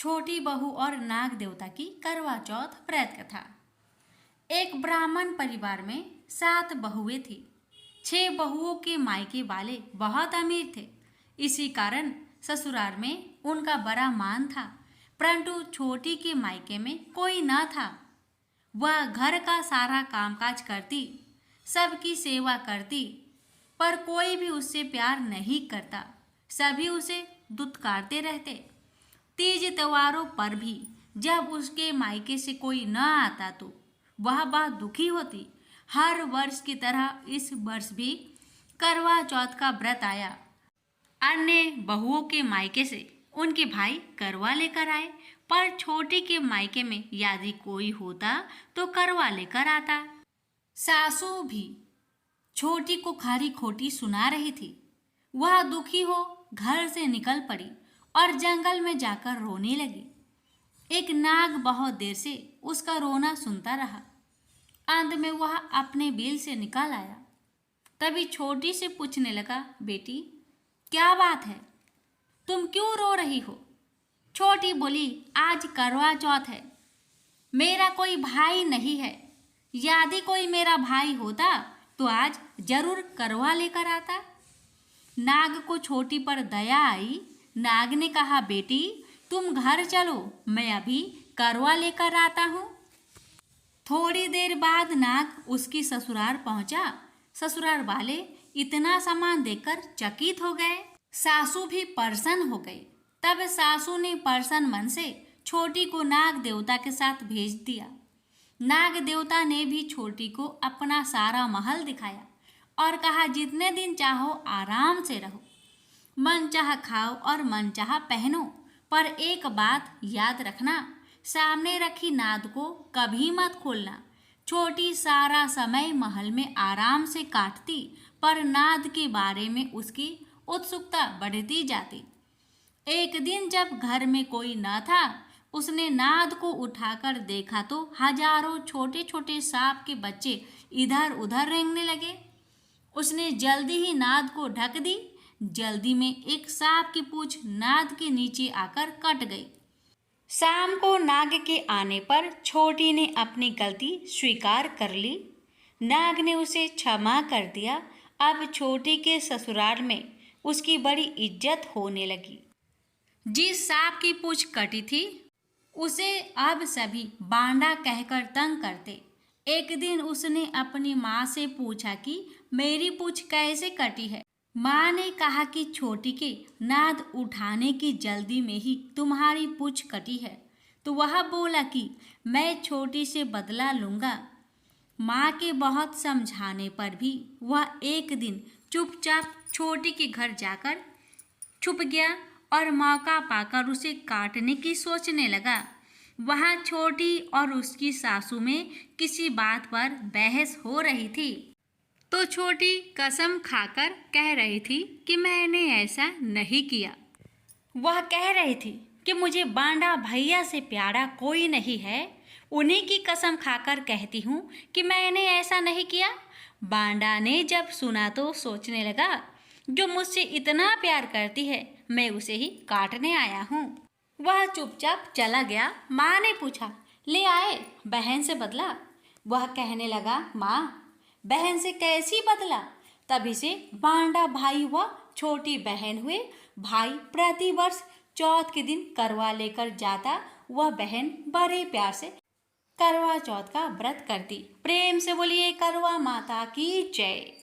छोटी बहू और नाग देवता की करवा चौथ व्रत कथा। एक ब्राह्मण परिवार में 7 बहुएं थी। 6 बहुओं के मायके वाले बहुत अमीर थे। इसी कारण ससुराल में उनका बड़ा मान था, परंतु छोटी के मायके में कोई न था। वह घर का सारा कामकाज करती, सबकी सेवा करती, पर कोई भी उससे प्यार नहीं करता। सभी उसे दुत्कारते रहते। तीज त्योहारों पर भी जब उसके मायके से कोई न आता तो वह बहुत दुखी होती। हर वर्ष की तरह इस वर्ष भी करवा चौथ का व्रत आया। अन्य बहुओं के मायके से उनके भाई करवा लेकर आए, पर छोटी के मायके में यदि कोई होता तो करवा लेकर आता। सासू भी छोटी को खरी खोटी सुना रही थी। वह दुखी हो घर से निकल पड़ी और जंगल में जाकर रोने लगी। एक नाग बहुत देर से उसका रोना सुनता रहा। अंत में वह अपने बिल से निकल आया। तभी छोटी से पूछने लगा, बेटी क्या बात है, तुम क्यों रो रही हो? छोटी बोली, आज करवा चौथ है, मेरा कोई भाई नहीं है। यदि कोई मेरा भाई होता तो आज जरूर करवा लेकर आता। नाग को छोटी पर दया आई। नाग ने कहा, बेटी तुम घर चलो, मैं अभी करवा लेकर आता हूँ। थोड़ी देर बाद नाग उसकी ससुराल पहुंचा। ससुराल वाले इतना सामान देखकर चकित हो गए। सासू भी प्रसन्न हो गई। तब सासू ने प्रसन्न मन से छोटी को नाग देवता के साथ भेज दिया। नाग देवता ने भी छोटी को अपना सारा महल दिखाया और कहा, जितने दिन चाहो आराम से रहो, मन चाह खाओ और मन चाह पहनो, पर एक बात याद रखना, सामने रखी नाद को कभी मत खोलना। छोटी सारा समय महल में आराम से काटती, पर नाद के बारे में उसकी उत्सुकता बढ़ती जाती। एक दिन जब घर में कोई न था, उसने नाद को उठाकर देखा तो हजारों छोटे छोटे सांप के बच्चे इधर उधर रेंगने लगे। उसने जल्दी ही नाद को ढक दी। जल्दी में एक सांप की पूंछ नाद के नीचे आकर कट गई। शाम को नाग के आने पर छोटी ने अपनी गलती स्वीकार कर ली। नाग ने उसे क्षमा कर दिया। अब छोटी के ससुराल में उसकी बड़ी इज्जत होने लगी। जिस सांप की पूंछ कटी थी उसे अब सभी बांडा कहकर तंग करते। एक दिन उसने अपनी माँ से पूछा कि मेरी पूंछ कैसे कटी है। माँ ने कहा कि छोटी के नाद उठाने की जल्दी में ही तुम्हारी पूंछ कटी है। तो वह बोला कि मैं छोटी से बदला लूँगा। माँ के बहुत समझाने पर भी वह एक दिन चुपचाप छोटी के घर जाकर छुप गया और मौका पाकर उसे काटने की सोचने लगा। वहाँ छोटी और उसकी सासू में किसी बात पर बहस हो रही थी। तो छोटी कसम खाकर कह रही थी कि मैंने ऐसा नहीं किया। वह कह रही थी कि मुझे बांडा भैया से प्यारा कोई नहीं है। उन्हीं की कसम खाकर कहती हूँ कि मैंने ऐसा नहीं किया। बांडा ने जब सुना तो सोचने लगा, जो मुझसे इतना प्यार करती है मैं उसे ही काटने आया हूँ। वह चुपचाप चला गया। माँ ने पूछा, ले आए बहन से बदला? वह कहने लगा, माँ बहन से कैसी बदला? तभी से बांडा भाई हुआ, छोटी बहन हुए। भाई प्रति वर्ष चौथ के दिन करवा लेकर जाता। वह बहन बड़े प्यार से करवा चौथ का व्रत करती। प्रेम से बोलिए करवा माता की जय।